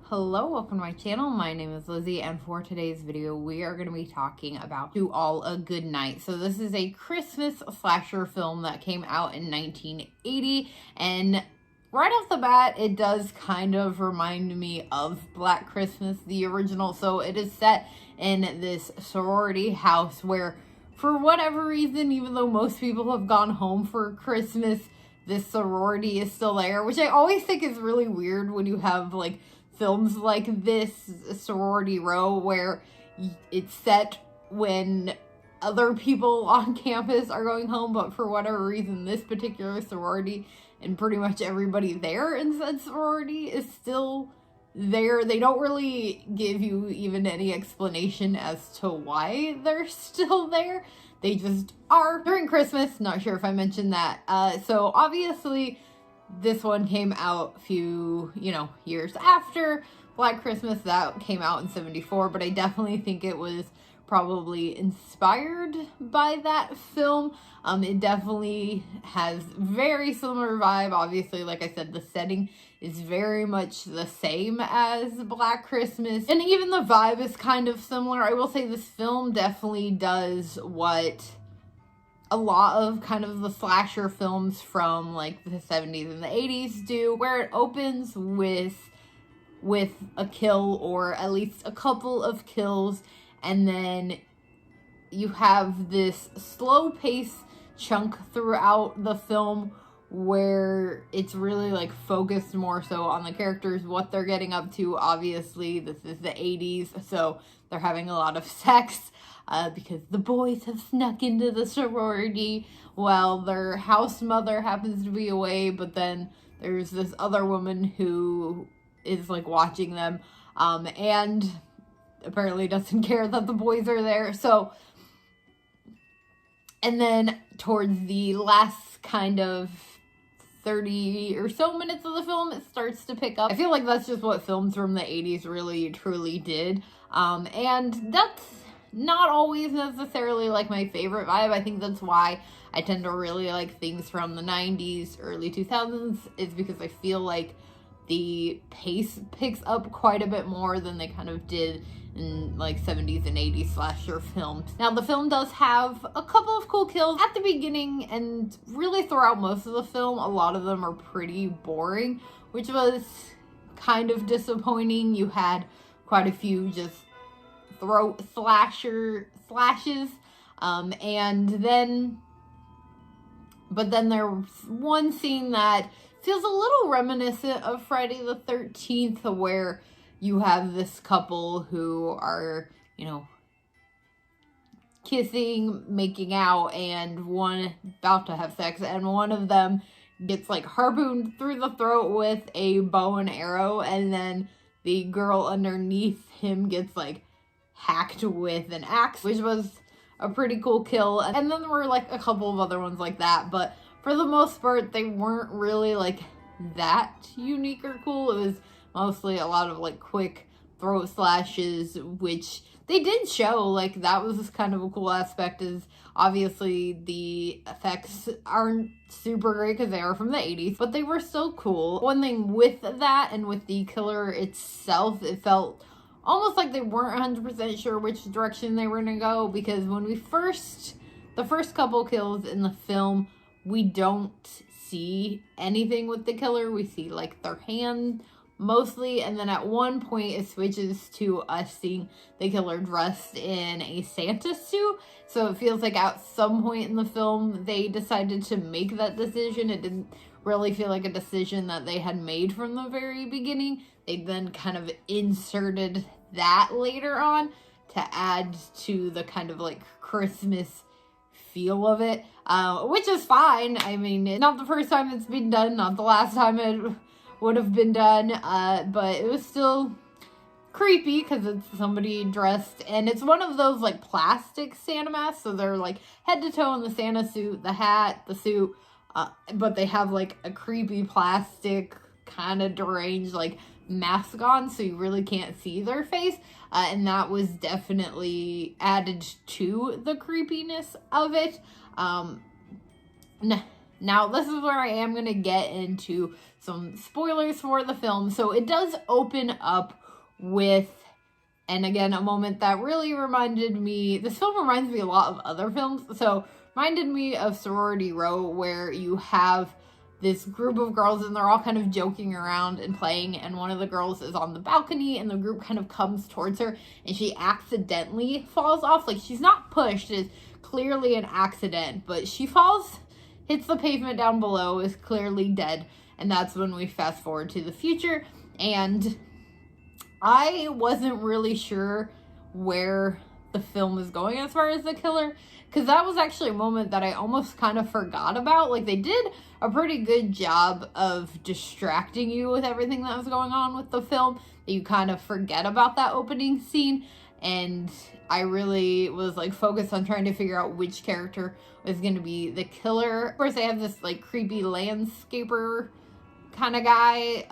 Hello, welcome to my channel. My name is Lizzie, and for today's video, we are going to be talking about To All a Good Night. So this is a Christmas slasher film that came out in 1980, and right off the bat, it does kind of remind me of Black Christmas, the original. So it is set in this sorority house where, for whatever reason, even though most people have gone home for Christmas, this sorority is still there, which I always think is really weird when you have, like, films like this, Sorority Row, where it's set when other people on campus are going home, but for whatever reason, this particular sorority and pretty much everybody there in said sorority is still there. They don't really give you even any explanation as to why they're still there. They just are. During Christmas, not sure if I mentioned that. So obviously, this one came out a few, years after Black Christmas. That came out in 1974, but I definitely think it was probably inspired by that film. It definitely has very similar vibe. Obviously, like I said, the setting is very much the same as Black Christmas, and even the vibe is kind of similar. I will say this film definitely does what a lot of kind of the slasher films from like the 70s and the 80s do, where it opens with a kill, or at least a couple of kills, and then you have this slow pace chunk throughout the film where it's really like focused more so on the characters, what they're getting up to. Obviously, this is the 80s, so they're having a lot of sex. Because the boys have snuck into the sorority while their house mother happens to be away, but then there's this other woman who is like watching them, and apparently doesn't care that the boys are there. So, and then towards the last kind of 30 or so minutes of the film, it starts to pick up. I feel like that's just what films from the 80s really truly did, and that's not always necessarily like my favorite vibe. I think that's why I tend to really like things from the 90s, early 2000s, is because I feel like the pace picks up quite a bit more than they kind of did in like 70s and 80s slasher films. Now, the film does have a couple of cool kills at the beginning, and really throughout most of the film, a lot of them are pretty boring, which was kind of disappointing. You had quite a few just throat slashes, and then there's one scene that feels a little reminiscent of Friday the 13th, where you have this couple who are, kissing, making out, and one about to have sex, and one of them gets like harpooned through the throat with a bow and arrow, and then the girl underneath him gets like hacked with an axe, which was a pretty cool kill. And then there were like a couple of other ones like that, but for the most part, they weren't really like that unique or cool. It was mostly a lot of like quick throat slashes, which they did show. Like, that was kind of a cool aspect. Is obviously the effects aren't super great because they are from the 80s, but they were still cool. One thing with that, and with the killer itself, it felt almost like they weren't 100% sure which direction they were going to go, because when the first couple kills in the film, we don't see anything with the killer. We see like their hand mostly, and then at one point it switches to us seeing the killer dressed in a Santa suit. So it feels like at some point in the film they decided to make that decision. It didn't really feel like a decision that they had made from the very beginning. They then kind of inserted that later on to add to the kind of like Christmas feel of it, which is fine. I mean, not the first time it's been done, not the last time it would have been done, but it was still creepy because it's somebody dressed, and it's one of those like plastic Santa masks, so they're like head to toe in the Santa suit, the hat, the suit, but they have like a creepy plastic kind of deranged like mask on, so you really can't see their face, and that was definitely added to the creepiness of it. Now, this is where I am going to get into some spoilers for the film. So it does open up with, and again, a moment that really reminded me, this film reminds me a lot of other films. So reminded me of Sorority Row, where you have this group of girls and they're all kind of joking around and playing, and one of the girls is on the balcony and the group kind of comes towards her and she accidentally falls off. Like, she's not pushed, it's clearly an accident, but she falls, hits the pavement down below, is clearly dead. And that's when we fast forward to the future, and I wasn't really sure where the film was going as far as the killer, because that was actually a moment that I almost kind of forgot about. Like, they did a pretty good job of distracting you with everything that was going on with the film, that you kind of forget about that opening scene. And I really was like focused on trying to figure out which character was going to be the killer. Of course, they have this like creepy landscaper kind of guy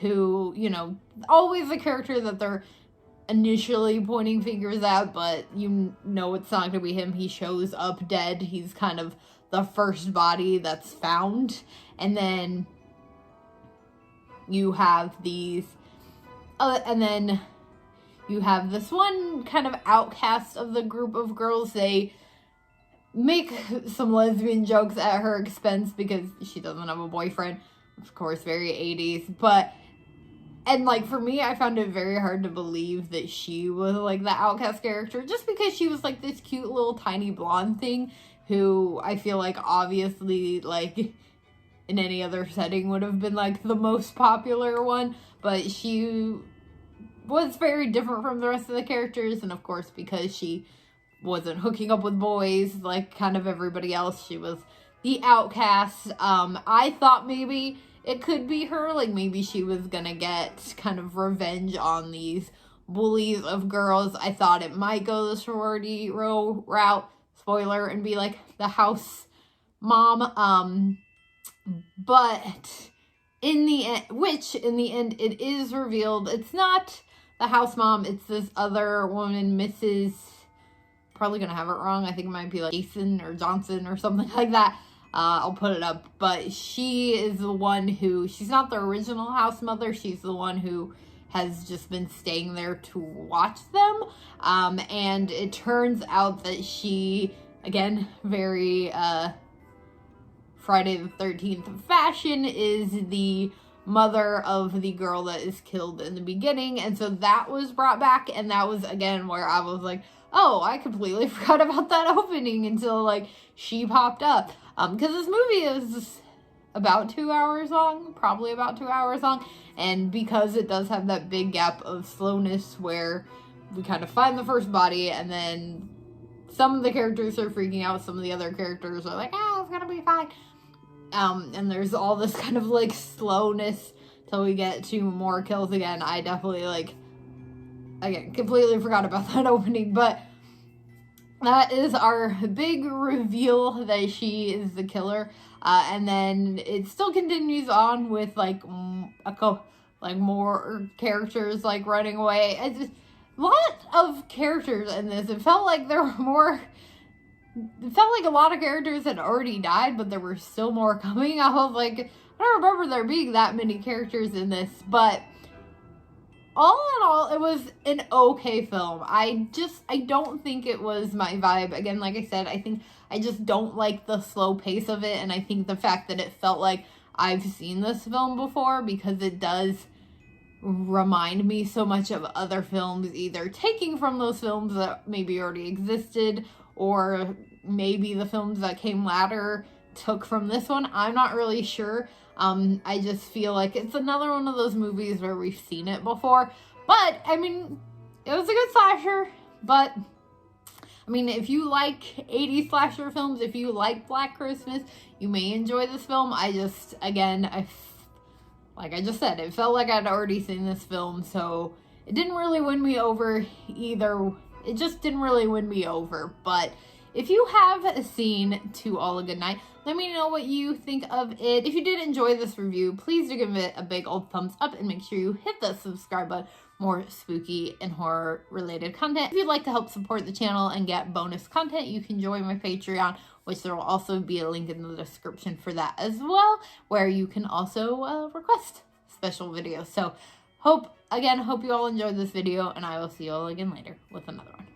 who, you know, always a character that they're initially pointing fingers at, but you know it's not going to be him. He shows up dead. He's kind of the first body that's found. And then you have these and then you have this one kind of outcast of the group of girls. They make some lesbian jokes at her expense because she doesn't have a boyfriend. Of course, very 80s, but and, like, for me, I found it very hard to believe that she was, like, the outcast character, just because she was, like, this cute little tiny blonde thing who I feel like obviously, like, in any other setting would have been, like, the most popular one, but she was very different from the rest of the characters, and, of course, because she wasn't hooking up with boys like kind of everybody else, she was the outcast. I thought maybe it could be her, like maybe she was gonna get kind of revenge on these bullies of girls. I thought it might go the Sorority Row route, spoiler, and be like the house mom. But in the end, it is revealed it's not the house mom, it's this other woman, Mrs. Probably gonna have it wrong. I think it might be like Jason or Johnson or something like that. I'll put it up, but she is the one who, she's not the original house mother, she's the one who has just been staying there to watch them, and it turns out that she, again, very Friday the 13th fashion, is the mother of the girl that is killed in the beginning, and so that was brought back, and that was, again, where I was like, oh, I completely forgot about that opening until, like, she popped up. Because this movie is about 2 hours long, probably about 2 hours long, and because it does have that big gap of slowness where we kind of find the first body, and then some of the characters are freaking out, some of the other characters are like, ah, it's gonna be fine. And there's all this kind of, like, slowness till we get to more kills again. I definitely, like, again, completely forgot about that opening, but that is our big reveal that she is the killer. And then it still continues on with, like, more characters, like, running away. It's just a lot of characters in this. It felt like there were more, it felt like a lot of characters had already died, but there were still more coming. I was like, I don't remember there being that many characters in this, but all in all, it was an okay film. I don't think it was my vibe. Again, like I said, I think I just don't like the slow pace of it, and I think the fact that it felt like I've seen this film before, because it does remind me so much of other films, either taking from those films that maybe already existed, or maybe the films that came later took from this one. I'm not really sure. I just feel like it's another one of those movies where we've seen it before. But, I mean, it was a good slasher. But, I mean, if you like 80s slasher films, if you like Black Christmas, you may enjoy this film. I just, again, like I just said, it felt like I'd already seen this film, so it didn't really win me over either. It just didn't really win me over. But if you have seen To All a Goodnight, let me know what you think of it. If you did enjoy this review, please do give it a big old thumbs up and make sure you hit the subscribe button for more spooky and horror related content. If you'd like to help support the channel and get bonus content, you can join my Patreon, which there will also be a link in the description for that as well, where you can also request special videos. So hope you all enjoyed this video, and I will see you all again later with another one.